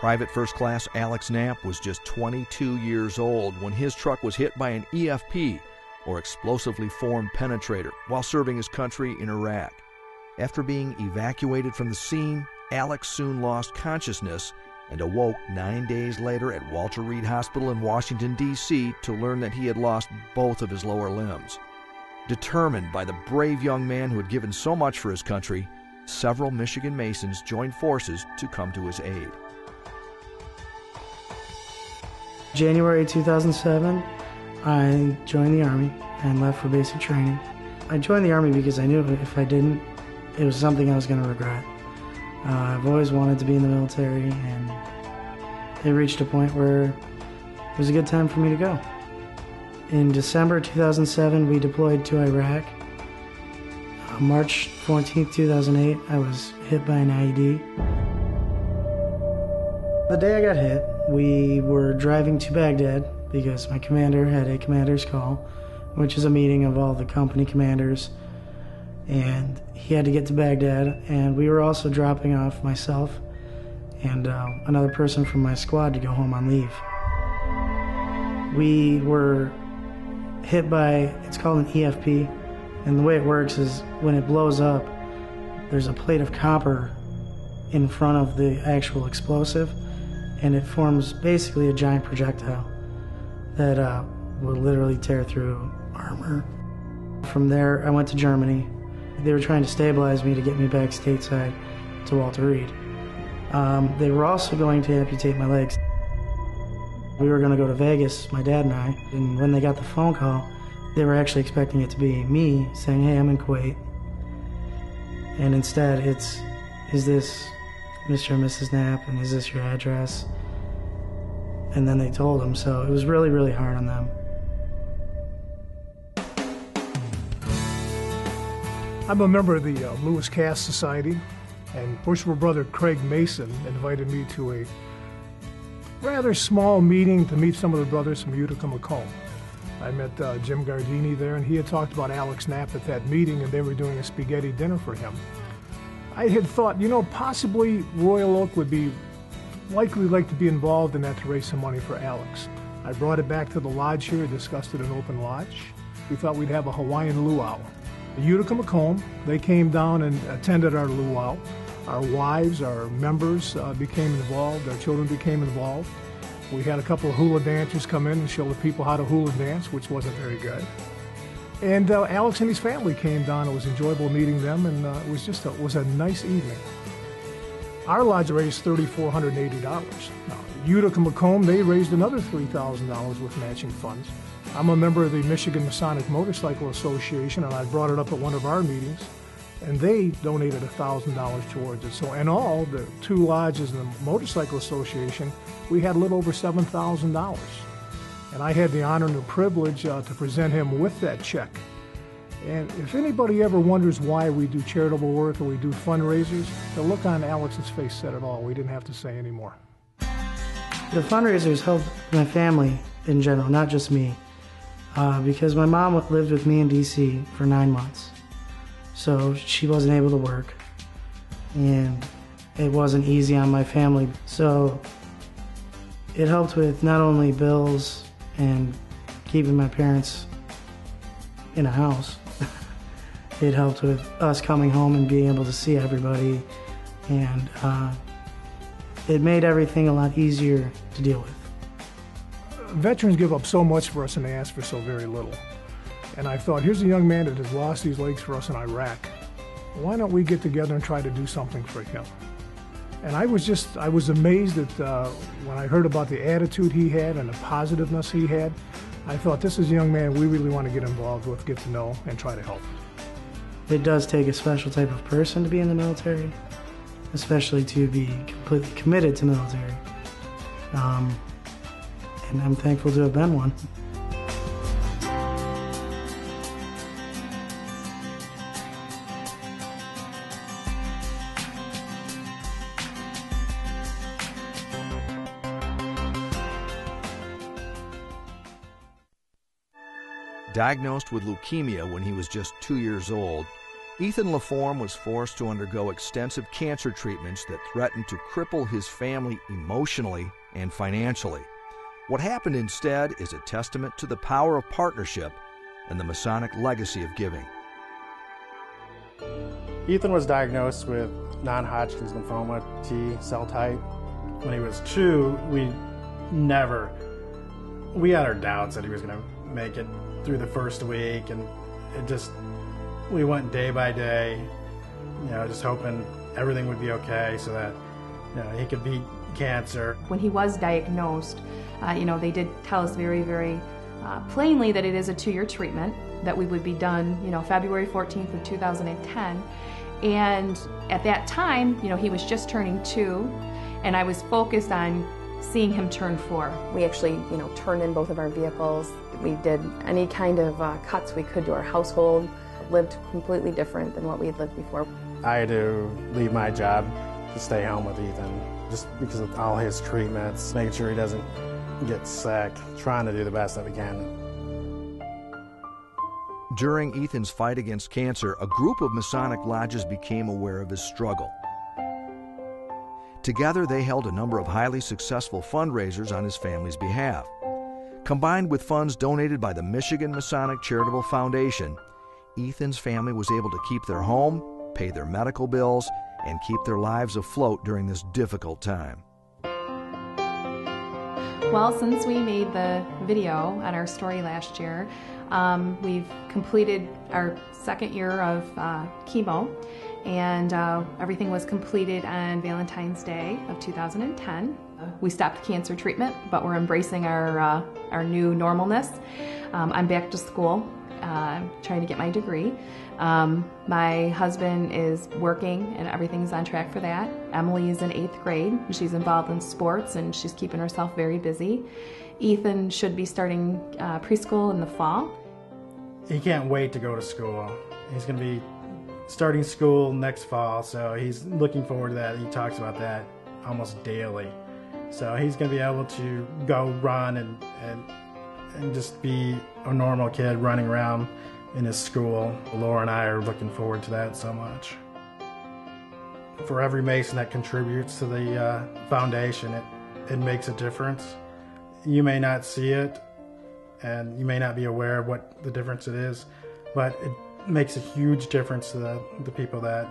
Private First Class Alex Knapp was just 22 years old when his truck was hit by an EFP, or explosively formed penetrator, while serving his country in Iraq. After being evacuated from the scene, Alex soon lost consciousness and awoke 9 days later at Walter Reed Hospital in Washington, D.C. to learn that he had lost both of his lower limbs. Determined by the brave young man who had given so much for his country, several Michigan Masons joined forces to come to his aid. January 2007, I joined the Army and left for basic training. I joined the Army because I knew if I didn't, it was something I was going to regret. I've always wanted to be in the military, and it reached a point where it was a good time for me to go. In December 2007, we deployed to Iraq. March 14th, 2008, I was hit by an IED. The day I got hit, we were driving to Baghdad because my commander had a commander's call, which is a meeting of all the company commanders, and he had to get to Baghdad, and we were also dropping off myself and another person from my squad to go home on leave. We were hit by, it's called an EFP, and the way it works is when it blows up, there's a plate of copper in front of the actual explosive, and it forms basically a giant projectile that will literally tear through armor. From there, I went to Germany. They were trying to stabilize me to get me back stateside to Walter Reed. They were also going to amputate my legs. We were going to go to Vegas, my dad and I, and when they got the phone call, they were actually expecting it to be me saying, "Hey, I'm in Kuwait." And instead, it's, "Is this Mr. and Mrs. Knapp, and is this your address?" And then they told him, so it was really, really hard on them. I'm a member of the Lewis Cass Society, and worshipful brother Craig Mason invited me to a rather small meeting to meet some of the brothers from Utica Macomb. I met Jim Gardini there, and he had talked about Alex Knapp at that meeting, and they were doing a spaghetti dinner for him. I had thought, possibly Royal Oak would be likely like to be involved in that to raise some money for Alex. I brought it back to the lodge here, discussed it in open lodge. We thought we'd have a Hawaiian luau. The Utica Macomb, they came down and attended our luau. Our wives, our members became involved, our children became involved. We had a couple of hula dancers come in and show the people how to hula dance, which wasn't very good. And Alex and his family came down. It was enjoyable meeting them, and it was a nice evening. Our lodge raised $3,480. Now, Utica Macomb, they raised another $3,000 with matching funds. I'm a member of the Michigan Masonic Motorcycle Association, and I brought it up at one of our meetings, and they donated $1,000 towards it. So in all, the two lodges and the Motorcycle Association, we had a little over $7,000. And I had the honor and the privilege to present him with that check. And if anybody ever wonders why we do charitable work or we do fundraisers, the look on Alex's face said it all. We didn't have to say any more. The fundraisers helped my family in general, not just me, because my mom lived with me in D.C. for 9 months. So she wasn't able to work, and it wasn't easy on my family. So it helped with not only bills and keeping my parents in a house, it helped with us coming home and being able to see everybody, and it made everything a lot easier to deal with. Veterans give up so much for us and they ask for so very little. And I thought, here's a young man that has lost his legs for us in Iraq. Why don't we get together and try to do something for him? And I was amazed at when I heard about the attitude he had and the positiveness he had. I thought, this is a young man we really want to get involved with, get to know, and try to help. It does take a special type of person to be in the military, especially to be completely committed to military. And I'm thankful to have been one. Diagnosed with leukemia when he was just 2 years old, Ethan LaForme was forced to undergo extensive cancer treatments that threatened to cripple his family emotionally and financially. What happened instead is a testament to the power of partnership and the Masonic legacy of giving. Ethan was diagnosed with non-Hodgkin's lymphoma, T cell type. When he was 2, we had our doubts that he was going to make it through the first week, and we went day by day, just hoping everything would be okay so that, he could beat cancer. When he was diagnosed, they did tell us very, very plainly that it is a 2-year treatment, that we would be done, February 14th of 2010. And at that time, he was just turning 2, and I was focused on seeing him turn 4. We actually, turned in both of our vehicles. We did any kind of cuts we could to our household, lived completely different than what we had lived before. I had to leave my job to stay home with Ethan, just because of all his treatments, making sure he doesn't get sick, trying to do the best that we can. During Ethan's fight against cancer, a group of Masonic lodges became aware of his struggle. Together, they held a number of highly successful fundraisers on his family's behalf. Combined with funds donated by the Michigan Masonic Charitable Foundation, Ethan's family was able to keep their home, pay their medical bills, and keep their lives afloat during this difficult time. Well, since we made the video on our story last year, we've completed our 2nd year of chemo, and everything was completed on Valentine's Day of 2010. We stopped cancer treatment, but we're embracing our new normalness. I'm back to school, trying to get my degree. My husband is working, and everything's on track for that. Emily is in 8th grade. She's involved in sports, and she's keeping herself very busy. Ethan should be starting preschool in the fall. He can't wait to go to school. He's going to be starting school next fall, so he's looking forward to that. He talks about that almost daily. So he's going to be able to go run and just be a normal kid running around in his school. Laura and I are looking forward to that so much. For every Mason that contributes to the foundation, it makes a difference. You may not see it, and you may not be aware of what the difference it is, but it makes a huge difference to the people that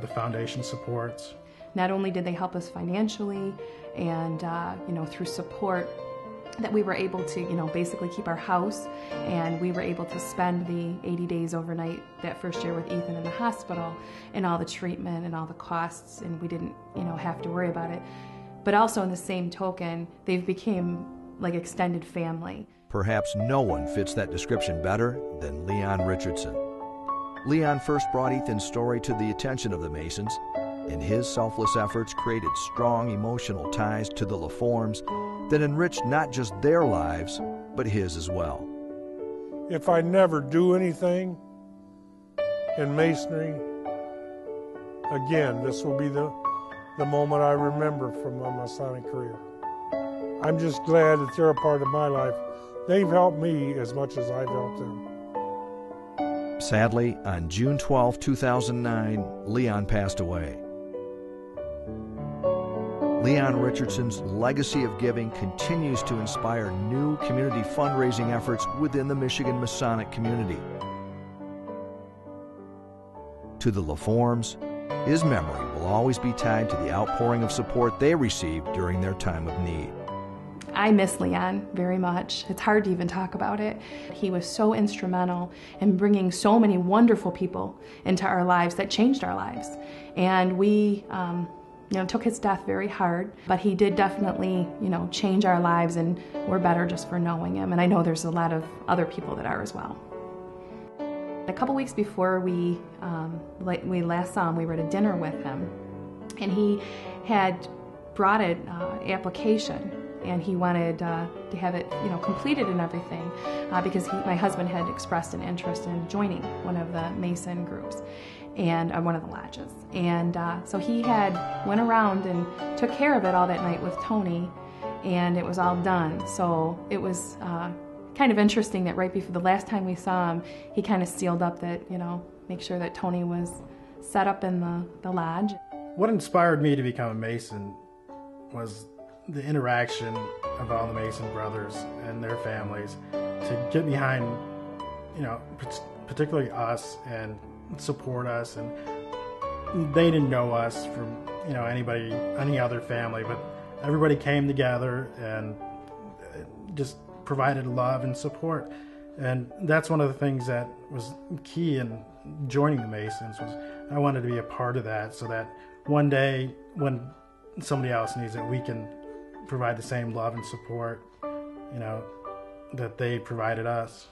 the foundation supports. Not only did they help us financially and through support, that we were able to basically keep our house, and we were able to spend the 80 days overnight that first year with Ethan in the hospital, and all the treatment and all the costs, and we didn't have to worry about it. But also in the same token, they've become like extended family. Perhaps no one fits that description better than Leon Richardson. Leon first brought Ethan's story to the attention of the Masons, and his selfless efforts created strong emotional ties to the LaFormes that enriched not just their lives, but his as well. If I never do anything in Masonry, again, this will be the moment I remember from my Masonic career. I'm just glad that they're a part of my life. They've helped me as much as I've helped them. Sadly, on June 12, 2009, Leon passed away. Leon Richardson's legacy of giving continues to inspire new community fundraising efforts within the Michigan Masonic community. To the LaFormes, his memory will always be tied to the outpouring of support they received during their time of need. I miss Leon very much. It's hard to even talk about it. He was so instrumental in bringing so many wonderful people into our lives that changed our lives. And we took his death very hard, but he did definitely, change our lives, and we're better just for knowing him. And I know there's a lot of other people that are as well. A couple weeks before we last saw him, we were at a dinner with him, and he had brought an application, and he wanted to have it, completed and everything, because my husband had expressed an interest in joining one of the Mason groups, and one of the lodges. And so he went around and took care of it all that night with Tony, and it was all done. So it was kind of interesting that right before the last time we saw him, he kind of sealed up that, make sure that Tony was set up in the lodge. What inspired me to become a Mason was the interaction of all the Mason brothers and their families to get behind, particularly us, and support us. And they didn't know us from, any other family, but everybody came together and just provided love and support. And that's one of the things that was key in joining the Masons, was I wanted to be a part of that, so that one day when somebody else needs it, we can provide the same love and support, that they provided us.